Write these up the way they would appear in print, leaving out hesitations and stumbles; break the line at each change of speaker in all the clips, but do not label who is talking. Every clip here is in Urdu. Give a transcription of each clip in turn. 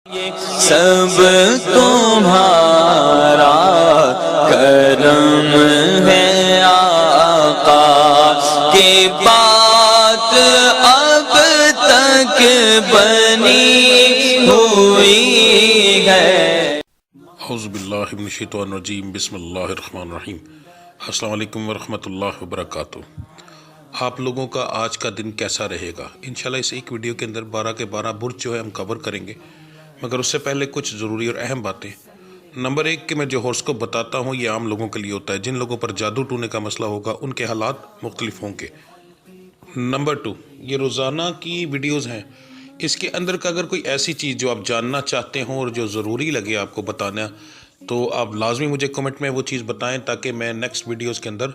سب تمہارا کرم ہے آقا کی بات اب تک بنی ہوئی ہے۔
اعوذ باللہ من الشیطان الرجیم، بسم اللہ الرحمن الرحیم۔ السلام علیکم ورحمۃ اللہ وبرکاتہ۔ آپ لوگوں کا آج کا دن کیسا رہے گا؟ انشاءاللہ اس ایک ویڈیو کے اندر 12 کے 12 برج جو ہے ہم کور کریں گے، مگر اس سے پہلے کچھ ضروری اور اہم باتیں۔ نمبر 1 کہ میں جو ہورس کو بتاتا ہوں یہ عام لوگوں کے لیے ہوتا ہے، جن لوگوں پر جادو ٹونے کا مسئلہ ہوگا ان کے حالات مختلف ہوں گے۔ نمبر 2 یہ روزانہ کی ویڈیوز ہیں، اس کے اندر کا اگر کوئی ایسی چیز جو آپ جاننا چاہتے ہوں اور جو ضروری لگے آپ کو بتانا، تو آپ لازمی مجھے کمنٹ میں وہ چیز بتائیں تاکہ میں نیکسٹ ویڈیوز کے اندر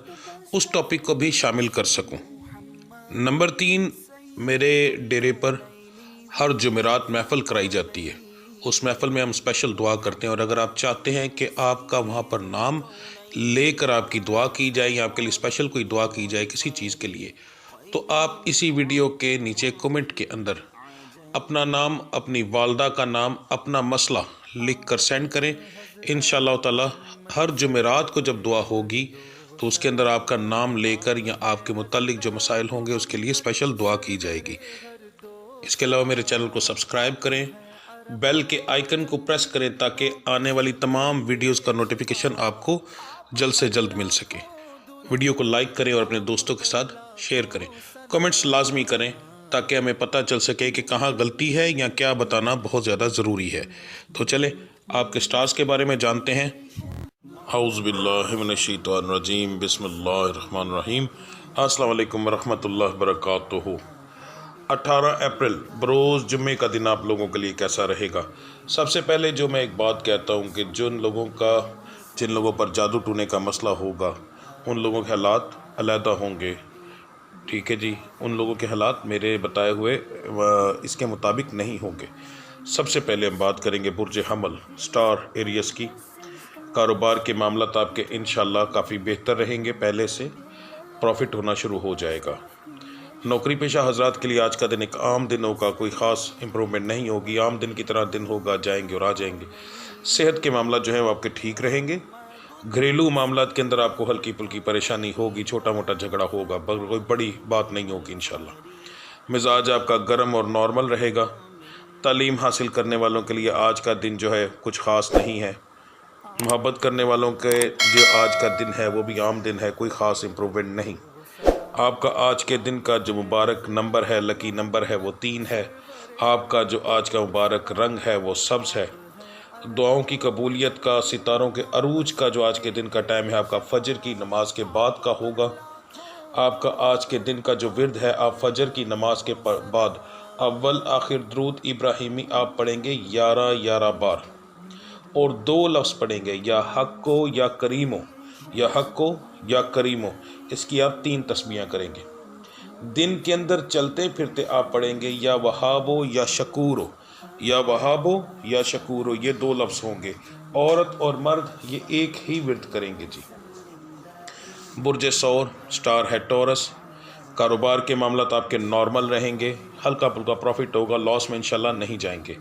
اس ٹاپک کو بھی شامل کر سکوں۔ نمبر 3 میرے ڈیرے پر ہر جمعرات محفل کرائی جاتی ہے، اس محفل میں ہم اسپیشل دعا کرتے ہیں، اور اگر آپ چاہتے ہیں کہ آپ کا وہاں پر نام لے کر آپ کی دعا کی جائے یا آپ کے لیے اسپیشل کوئی دعا کی جائے کسی چیز کے لیے، تو آپ اسی ویڈیو کے نیچے کمنٹ کے اندر اپنا نام، اپنی والدہ کا نام، اپنا مسئلہ لکھ کر سینڈ کریں۔ انشاءاللہ تعالی ہر جمعرات کو جب دعا ہوگی تو اس کے اندر آپ کا نام لے کر یا آپ کے متعلق جو مسائل ہوں گے اس کے لیے اسپیشل دعا کی جائے گی۔ اس کے علاوہ میرے چینل کو سبسکرائب کریں، بیل کے آئیکن کو پریس کریں تاکہ آنے والی تمام ویڈیوز کا نوٹیفیکیشن آپ کو جلد سے جلد مل سکے۔ ویڈیو کو لائک کریں اور اپنے دوستوں کے ساتھ شیئر کریں، کمنٹس لازمی کریں تاکہ ہمیں پتہ چل سکے کہ کہاں غلطی ہے یا کیا بتانا بہت زیادہ ضروری ہے۔ تو چلیں آپ کے سٹارز کے بارے میں جانتے ہیں۔ اعوذ باللہ من الشیطان الرجیم، بسم اللہ الرحمن الرحیم۔ السلام علیکم ورحمۃ اللہ وبرکاتہ۔ 18 اپریل بروز جمعے کا دن آپ لوگوں کے لیے کیسا رہے گا؟ سب سے پہلے جو میں ایک بات کہتا ہوں کہ جن لوگوں پر جادو ٹونے کا مسئلہ ہوگا ان لوگوں کے حالات علیحدہ ہوں گے، ٹھیک ہے جی؟ ان لوگوں کے حالات میرے بتائے ہوئے اس کے مطابق نہیں ہوں گے۔ سب سے پہلے ہم بات کریں گے برج حمل سٹار ایریس کی۔ کاروبار کے معاملات آپ کے انشاءاللہ کافی بہتر رہیں گے، پہلے سے پروفٹ ہونا شروع ہو جائے گا۔ نوکری پیشہ حضرات کے لیے آج کا دن ایک عام دن ہوگا، کوئی خاص امپرومنٹ نہیں ہوگی، عام دن کی طرح دن ہوگا، جائیں گے اور آ جائیں گے۔ صحت کے معاملات جو ہیں وہ آپ کے ٹھیک رہیں گے۔ گھریلو معاملات کے اندر آپ کو ہلکی پھلکی پریشانی ہوگی، چھوٹا موٹا جھگڑا ہوگا، کوئی بڑی بات نہیں ہوگی انشاءاللہ۔ مزاج آپ کا گرم اور نارمل رہے گا۔ تعلیم حاصل کرنے والوں کے لیے آج کا دن جو ہے کچھ خاص نہیں ہے۔ محبت کرنے والوں کے جو آج کا دن ہے وہ بھی عام دن ہے، کوئی خاص امپرومنٹ نہیں۔ آپ کا آج کے دن کا جو مبارک نمبر ہے، لکی نمبر ہے، وہ 3 ہے۔ آپ کا جو آج کا مبارک رنگ ہے وہ سبز ہے۔ دعاؤں کی قبولیت کا، ستاروں کے عروج کا جو آج کے دن کا ٹائم ہے آپ کا فجر کی نماز کے بعد کا ہوگا۔ آپ کا آج کے دن کا جو ورد ہے آپ فجر کی نماز کے بعد اول آخر درود ابراہیمی آپ پڑھیں گے 11 بار، اور 2 لفظ پڑھیں گے، یا حق کو یا کریمو، یا حق کو یا کریمو، اس کی آپ 3 تسبیحاں کریں گے۔ دن کے اندر چلتے پھرتے آپ پڑھیں گے یا وہابو یا شکورو، یا وہابو یا شکورو، یہ 2 لفظ ہوں گے۔ عورت اور مرد یہ ایک ہی ورد کریں گے جی۔ برج ثور سٹار ہے ٹورس۔ کاروبار کے معاملات آپ کے نارمل رہیں گے، ہلکا پھلکا پروفٹ ہوگا، لاس میں انشاءاللہ نہیں جائیں گے۔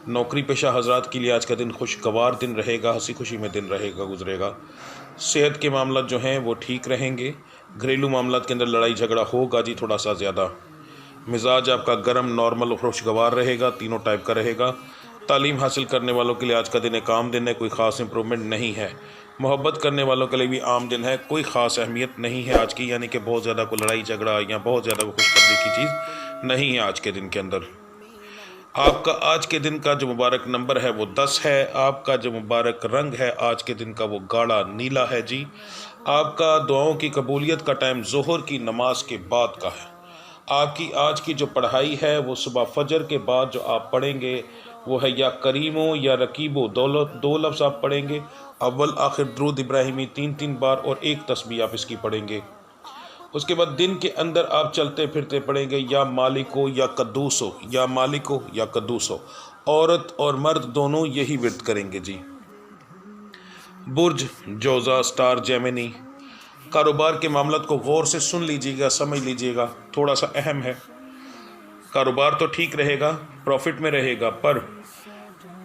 نوکری پیشہ حضرات کے لیے آج کا دن خوشگوار دن رہے گا، ہنسی خوشی میں دن رہے گا، گزرے گا۔ صحت کے معاملات جو ہیں وہ ٹھیک رہیں گے۔ گھریلو معاملات کے اندر لڑائی جھگڑا ہوگا جی تھوڑا سا زیادہ۔ مزاج آپ کا گرم، نارمل اور خوشگوار رہے گا، تینوں ٹائپ کا رہے گا۔ تعلیم حاصل کرنے والوں کے لیے آج کا دن ایک عام دن ہے، کوئی خاص امپرومنٹ نہیں ہے۔ محبت کرنے والوں کے لیے بھی عام دن ہے، کوئی خاص اہمیت نہیں ہے آج کی، یعنی کہ بہت زیادہ کوئی لڑائی جھگڑا یا بہت زیادہ کوئی خوش قدری کی چیز نہیں ہے آج کے دن کے اندر۔ آپ کا آج کے دن کا جو مبارک نمبر ہے وہ 10 ہے۔ آپ کا جو مبارک رنگ ہے آج کے دن کا وہ گاڑھا نیلا ہے جی۔ آپ کا دعاؤں کی قبولیت کا ٹائم ظہر کی نماز کے بعد کا ہے۔ آپ کی آج کی جو پڑھائی ہے وہ صبح فجر کے بعد جو آپ پڑھیں گے وہ ہے یا کریمو یا رقیبو، 2 لفظ آپ پڑھیں گے۔ اول آخر درود ابراہیمی 3 بار اور 1 تسبیح آپ اس کی پڑھیں گے۔ اس کے بعد دن کے اندر آپ چلتے پھرتے پڑھیں گے یا مالکو یا قدوسو، یا مالکو یا قدوسو۔ عورت اور مرد دونوں یہی ورد کریں گے جی۔ برج جوزا سٹار جیمنی۔ کاروبار کے معاملات کو غور سے سن لیجیے گا، سمجھ لیجیے گا، تھوڑا سا اہم ہے۔ کاروبار تو ٹھیک رہے گا، پروفٹ میں رہے گا، پر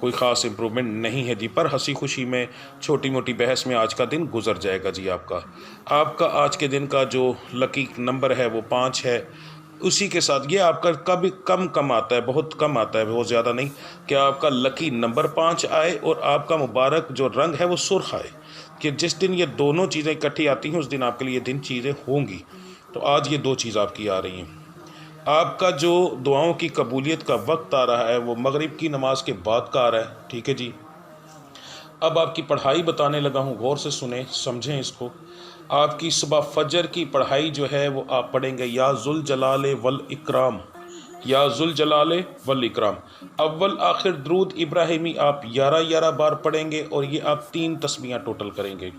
کوئی خاص امپرومنٹ نہیں ہے جی، پر ہنسی خوشی میں چھوٹی موٹی بحث میں آج کا دن گزر جائے گا جی۔ آپ کا آج کے دن کا جو لکی نمبر ہے وہ 5 ہے، اسی کے ساتھ یہ آپ کا کبھی کم آتا ہے، بہت کم آتا ہے، بہت زیادہ نہیں، کہ آپ کا لکی نمبر 5 آئے اور آپ کا مبارک جو رنگ ہے وہ سرخ آئے، کہ جس دن یہ دونوں چیزیں اکٹھی آتی ہیں اس دن آپ کے لیے دن چیزیں ہوں گی۔ تو آج یہ 2 چیز آپ کی آ رہی ہیں۔ آپ کا جو دعاؤں کی قبولیت کا وقت آ رہا ہے وہ مغرب کی نماز کے بعد کا آ رہا ہے، ٹھیک ہے جی۔ اب آپ کی پڑھائی بتانے لگا ہوں، غور سے سنیں، سمجھیں اس کو۔ آپ کی صبح فجر کی پڑھائی جو ہے وہ آپ پڑھیں گے یا ذوالجلال والاکرام، یا ذوالجلال والاکرام۔ اول آخر درود ابراہیمی آپ 11 بار پڑھیں گے اور یہ آپ 3 تسبیحاں ٹوٹل کریں گے۔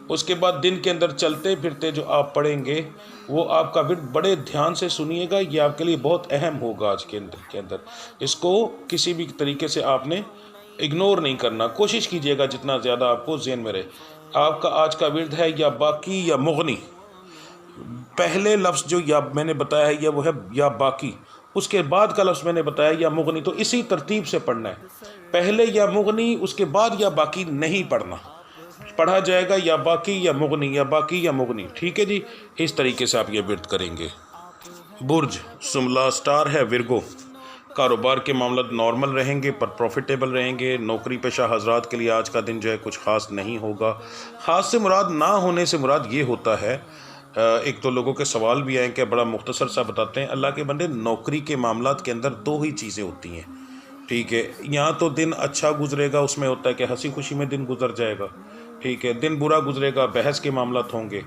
اس کے بعد دن کے اندر چلتے پھرتے جو آپ پڑھیں گے وہ آپ کا ورد بڑے دھیان سے سنیے گا، یہ آپ کے لیے بہت اہم ہوگا آج کے اندر۔ اس کو کسی بھی طریقے سے آپ نے اگنور نہیں کرنا، کوشش کیجئے گا جتنا زیادہ آپ کو ذہن میں رہے۔ آپ کا آج کا ورد ہے یا باقی یا مغنی۔ پہلے لفظ جو یا میں نے بتایا ہے وہ ہے یا باقی، اس کے بعد کا لفظ میں نے بتایا یا مغنی، تو اسی ترتیب سے پڑھنا ہے، پہلے یا مغنی اس کے بعد یا باقی نہیں پڑھنا، پڑھا جائے گا یا باقی یا مغنی، یا باقی یا مغنی، ٹھیک ہے جی۔ اس طریقے سے آپ یہ ورد کریں گے۔ برج سملا سٹار ہے ورگو، کاروبار کے معاملات نارمل رہیں گے پر پروفیٹیبل رہیں گے۔ نوکری پیشہ حضرات کے لیے آج کا دن جو ہے کچھ خاص نہیں ہوگا۔ خاص سے مراد نہ ہونے سے مراد یہ ہوتا ہے، ایک 2 لوگوں کے سوال بھی آئیں کہ بڑا مختصر سا بتاتے ہیں۔ اللہ کے بندے، نوکری کے معاملات کے اندر 2 ہی چیزیں ہوتی ہیں، ٹھیک ہے۔ یہاں تو دن اچھا گزرے گا، اس میں ہوتا ہے کہ ہنسی خوشی میں دن گزر جائے گا، ٹھیک ہے۔ دن برا گزرے گا، بحث کے معاملات ہوں گے،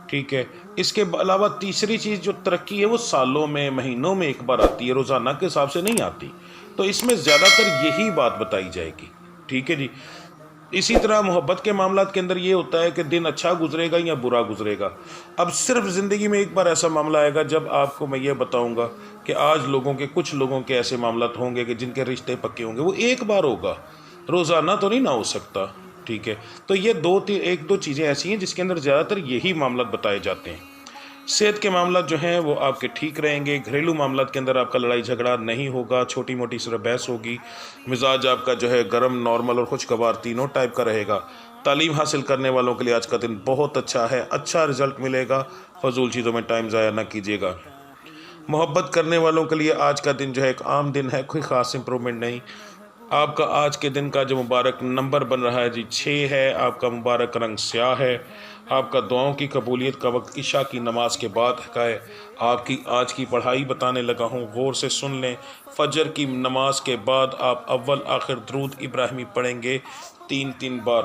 ٹھیک ہے۔ اس کے علاوہ تیسری چیز جو ترقی ہے وہ سالوں میں مہینوں میں ایک بار آتی ہے، روزانہ کے حساب سے نہیں آتی، تو اس میں زیادہ تر یہی بات بتائی جائے گی، ٹھیک ہے جی۔ اسی طرح محبت کے معاملات کے اندر یہ ہوتا ہے کہ دن اچھا گزرے گا یا برا گزرے گا۔ اب صرف زندگی میں ایک بار ایسا معاملہ آئے گا جب آپ کو میں یہ بتاؤں گا کہ آج کچھ لوگوں کے ایسے معاملات ہوں گے کہ جن کے رشتے پکے ہوں گے، وہ ایک بار ہوگا، روزانہ تو نہیں نہ ہو سکتا، ٹھیک ہے۔ تو یہ 1-2 چیزیں ایسی ہیں جس کے اندر زیادہ تر یہی معاملات بتائے جاتے ہیں۔ صحت کے معاملات جو ہیں وہ آپ کے ٹھیک رہیں گے۔ گھریلو معاملات کے اندر آپ کا لڑائی جھگڑا نہیں ہوگا، چھوٹی موٹی صرف بحث ہوگی۔ مزاج آپ کا جو ہے گرم، نارمل اور خوشگوار تینوں ٹائپ کا رہے گا۔ تعلیم حاصل کرنے والوں کے لیے آج کا دن بہت اچھا ہے، اچھا رزلٹ ملے گا، فضول چیزوں میں ٹائم ضائع نہ کیجیے گا۔ محبت کرنے والوں کے لیے آج کا دن جو ہے ایک عام دن ہے، کوئی خاص امپرومنٹ نہیں۔ آپ کا آج کے دن کا جو مبارک نمبر بن رہا ہے جی 6 ہے۔ آپ کا مبارک رنگ سیاہ ہے۔ آپ کا دعاؤں کی قبولیت کا وقت عشاء کی نماز کے بعد کا ہے۔ آپ کی آج کی پڑھائی بتانے لگا ہوں، غور سے سن لیں۔ فجر کی نماز کے بعد آپ اول آخر درود ابراہیمی پڑھیں گے 3 بار،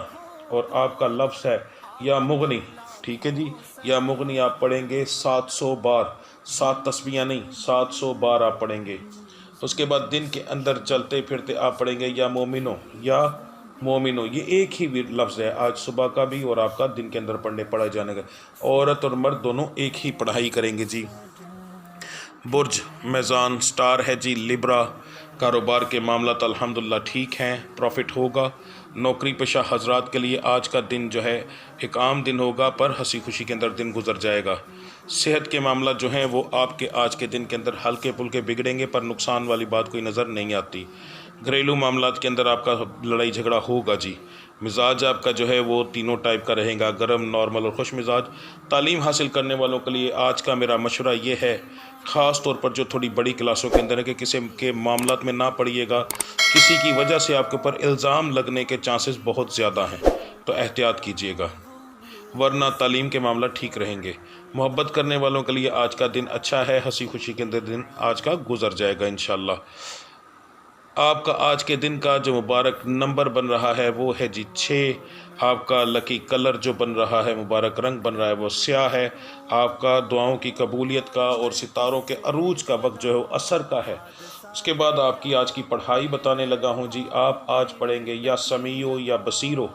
اور آپ کا لفظ ہے یا مغنی، ٹھیک ہے جی۔ یا مغنی آپ پڑھیں گے 700 بار، 7 تسبیحاں نہیں، 700 بار آپ پڑھیں گے۔ اس کے بعد دن کے اندر چلتے پھرتے آپ پڑھیں گے یا مومنو، یا مومنو، یہ ایک ہی لفظ ہے آج صبح کا بھی اور آپ کا دن کے اندر پڑھے جانے کا۔ عورت اور مرد دونوں ایک ہی پڑھائی کریں گے جی۔ برج میزان سٹار ہے جی لیبرا، کاروبار کے معاملات الحمدللہ ٹھیک ہیں، پروفٹ ہوگا۔ نوکری پیشہ حضرات کے لیے آج کا دن جو ہے ایک عام دن ہوگا پر ہنسی خوشی کے اندر دن گزر جائے گا۔ صحت کے معاملات جو ہیں وہ آپ کے آج کے دن کے اندر ہلکے پھلکے بگڑیں گے پر نقصان والی بات کوئی نظر نہیں آتی۔ گھریلو معاملات کے اندر آپ کا لڑائی جھگڑا ہوگا جی۔ مزاج آپ کا جو ہے وہ تینوں ٹائپ کا رہے گا، گرم، نارمل اور خوش مزاج۔ تعلیم حاصل کرنے والوں کے لیے آج کا میرا مشورہ یہ ہے، خاص طور پر جو تھوڑی بڑی کلاسوں کے اندر ہے، کہ کسی کے معاملات میں نہ پڑھیے گا، کسی کی وجہ سے آپ کے اوپر الزام لگنے کے چانسز بہت زیادہ ہیں، تو احتیاط کیجیے گا، ورنہ تعلیم کے معاملات ٹھیک رہیں گے۔ محبت کرنے والوں کے لیے آج کا دن اچھا ہے، ہنسی خوشی کے اندر دن آج کا گزر جائے گا انشاءاللہ۔ آپ کا آج کے دن کا جو مبارک نمبر بن رہا ہے وہ ہے جی 6۔ آپ کا لکی کلر جو بن رہا ہے، مبارک رنگ بن رہا ہے وہ سیاہ ہے۔ آپ کا دعاؤں کی قبولیت کا اور ستاروں کے عروج کا وقت جو ہے وہ عصر کا ہے۔ اس کے بعد آپ کی آج کی پڑھائی بتانے لگا ہوں جی۔ آپ آج پڑھیں گے یا سمیعو یا بصیرو،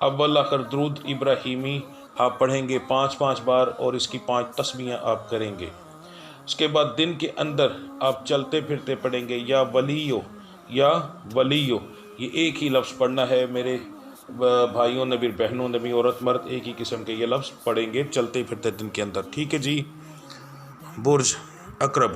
اول آخر درود ابراہیمی آپ پڑھیں گے 5 بار اور اس کی 5 تسبیحاں آپ کریں گے۔ اس کے بعد دن کے اندر آپ چلتے پھرتے پڑھیں گے یا ولیو، یا ولیو، یہ ایک ہی لفظ پڑھنا ہے میرے بھائیوں، نبی بہنوں، نبی عورت مرد ایک ہی قسم کے یہ لفظ پڑھیں گے چلتے پھرتے دن کے اندر، ٹھیک ہے جی۔ برج عقرب،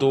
2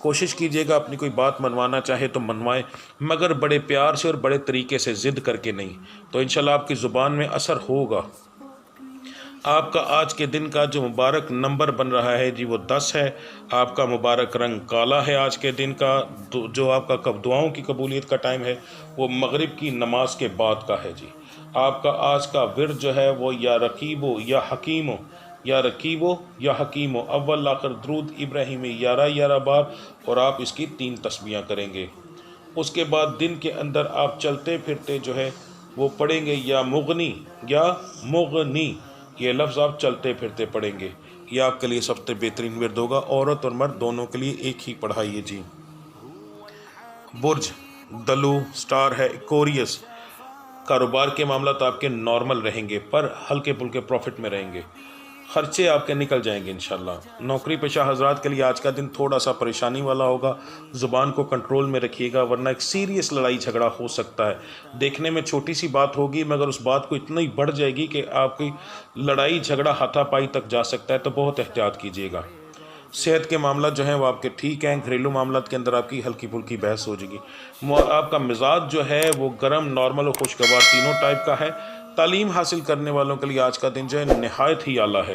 کوشش کیجئے گا اپنی کوئی بات منوانا چاہے تو منوائیں، مگر بڑے پیار سے اور بڑے طریقے سے ضد کر کے نہیں، تو انشاءاللہ آپ کی زبان میں اثر ہوگا۔ آپ کا آج کے دن کا جو مبارک نمبر بن رہا ہے جی وہ 10 ہے۔ آپ کا مبارک رنگ کالا ہے۔ آج کے دن کا جو آپ کا دعاؤں کی قبولیت کا ٹائم ہے وہ مغرب کی نماز کے بعد کا ہے جی۔ آپ کا آج کا ورد جو ہے وہ یا رقیبو یا حکیمو، یا رقیبو یا حکیمو، اول آخر درود ابراہیمی 11 بار، اور آپ اس کی 3 تسبیحاں کریں گے۔ اس کے بعد دن کے اندر آپ چلتے پھرتے جو ہے وہ پڑھیں گے یا مغنی یا مغنی، یہ لفظ آپ چلتے پھرتے پڑھیں گے۔ یہ آپ کے لیے سب سے بہترین ورد ہوگا، عورت اور مرد دونوں کے لیے ایک ہی پڑھائیے جی۔ برج دلو سٹار ہے ایکوریس، کاروبار کے معاملات آپ کے نارمل رہیں گے پر ہلکے پھلکے پروفٹ میں رہیں گے، خرچے آپ کے نکل جائیں گے انشاءاللہ۔ نوکری پیشہ حضرات کے لیے آج کا دن تھوڑا سا پریشانی والا ہوگا، زبان کو کنٹرول میں رکھیے گا ورنہ ایک سیریس لڑائی جھگڑا ہو سکتا ہے۔ دیکھنے میں چھوٹی سی بات ہوگی مگر اس بات کو اتنی بڑھ جائے گی کہ آپ کی لڑائی جھگڑا ہاتھا پائی تک جا سکتا ہے، تو بہت احتیاط کیجیے گا۔ صحت کے معاملات جو ہیں وہ آپ کے ٹھیک ہیں، گھریلو معاملات کے اندر آپ کی ہلکی پھلکی بحث ہو جائے گی۔ آپ کا مزاج جو ہے وہ گرم، نارمل اور خوشگوار تینوں ٹائپ کا ہے۔ تعلیم حاصل کرنے والوں کے لیے آج کا دن جو ہے نہایت ہی اعلیٰ ہے۔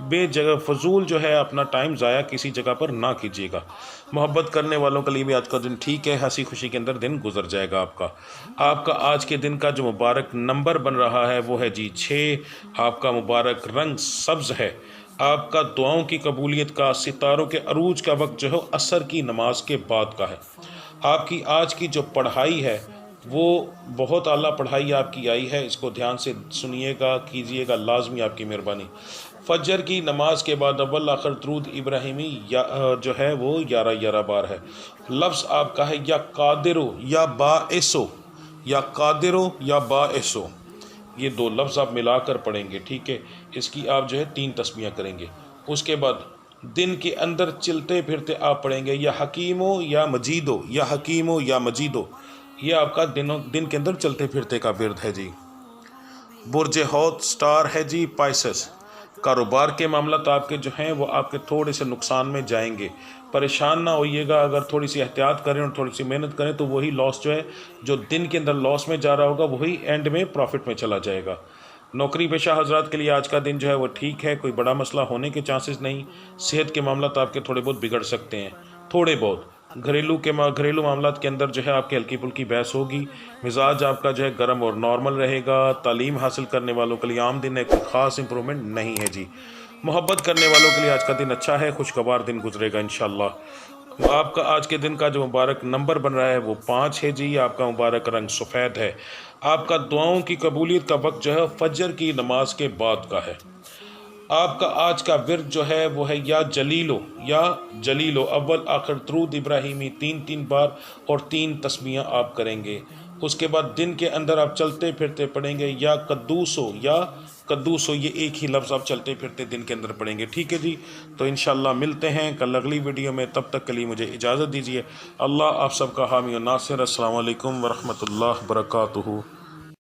بے جگہ فضول جو ہے اپنا ٹائم ضائع کسی جگہ پر نہ کیجیے گا۔ محبت کرنے والوں کے لیے بھی آج کا دن ٹھیک ہے، ہنسی خوشی کے اندر دن گزر جائے گا آپ کا۔ آپ کا آج کے دن کا جو مبارک نمبر بن رہا ہے وہ ہے جی 6۔ آپ کا مبارک رنگ سبز ہے۔ آپ کا دعاؤں کی قبولیت کا ستاروں کے عروج کا وقت جو ہے عصر کی نماز کے بعد کا ہے۔ آپ کی آج کی جو پڑھائی ہے وہ بہت اعلیٰ پڑھائی آپ کی آئی ہے، اس کو دھیان سے سنیے گا، کیجیے گا، لازمی آپ کی مہربانی۔ فجر کی نماز کے بعد اول آخر درود ابراہیمی جو ہے وہ 11 بار ہے۔ لفظ آپ کا ہے یا قادرو یا باعثو، یا قادرو یا باعثو، یہ 2 لفظ آپ ملا کر پڑھیں گے، ٹھیک ہے۔ اس کی آپ جو ہے 3 تسبیحاں کریں گے۔ اس کے بعد دن کے اندر چلتے پھرتے آپ پڑھیں گے یا حکیمو یا مجیدو، یا حکیمو یا مجیدو، یہ آپ کا دن کے اندر چلتے پھرتے کا ورد ہے جی۔ برج حوت سٹار ہے جی پائسس، کاروبار کے معاملات آپ کے جو ہیں وہ آپ کے تھوڑے سے نقصان میں جائیں گے، پریشان نہ ہوئیے گا، اگر تھوڑی سی احتیاط کریں اور تھوڑی سی محنت کریں تو وہی لاس جو ہے جو دن کے اندر لاس میں جا رہا ہوگا وہی اینڈ میں پروفٹ میں چلا جائے گا۔ نوکری پیشہ حضرات کے لیے آج کا دن جو ہے وہ ٹھیک ہے، کوئی بڑا مسئلہ ہونے کے چانسز نہیں۔ صحت کے معاملات آپ کے تھوڑے بہت بگڑ سکتے ہیں، تھوڑے بہت۔ گھریلو معاملات کے اندر جو ہے آپ کی ہلکی پھلکی بحث ہوگی۔ مزاج آپ کا جو ہے گرم اور نارمل رہے گا۔ تعلیم حاصل کرنے والوں کے لیے عام دن ہے، کوئی خاص امپرومنٹ نہیں ہے جی۔ محبت کرنے والوں کے لیے آج کا دن اچھا ہے، خوشگوار دن گزرے گا انشاءاللہ۔ آپ کا آج کے دن کا جو مبارک نمبر بن رہا ہے وہ 5 ہے جی۔ آپ کا مبارک رنگ سفید ہے۔ آپ کا دعاؤں کی قبولیت کا وقت جو ہے فجر کی نماز کے بعد کا ہے۔ آپ کا آج کا ورد جو ہے وہ ہے یا جلیلو، اول آخر درود ابراہیمی 3 بار اور 3 تسبیحاں آپ کریں گے۔ اس کے بعد دن کے اندر آپ چلتے پھرتے پڑھیں گے یا قدوسو، یہ ایک ہی لفظ آپ چلتے پھرتے دن کے اندر پڑھیں گے، ٹھیک ہے جی۔ تو انشاءاللہ ملتے ہیں کل اگلی ویڈیو میں، تب تک کے لیے مجھے اجازت دیجیے۔ اللہ آپ سب کا حامی و ناصر۔ السلام علیکم ورحمۃ اللہ وبرکاتہ۔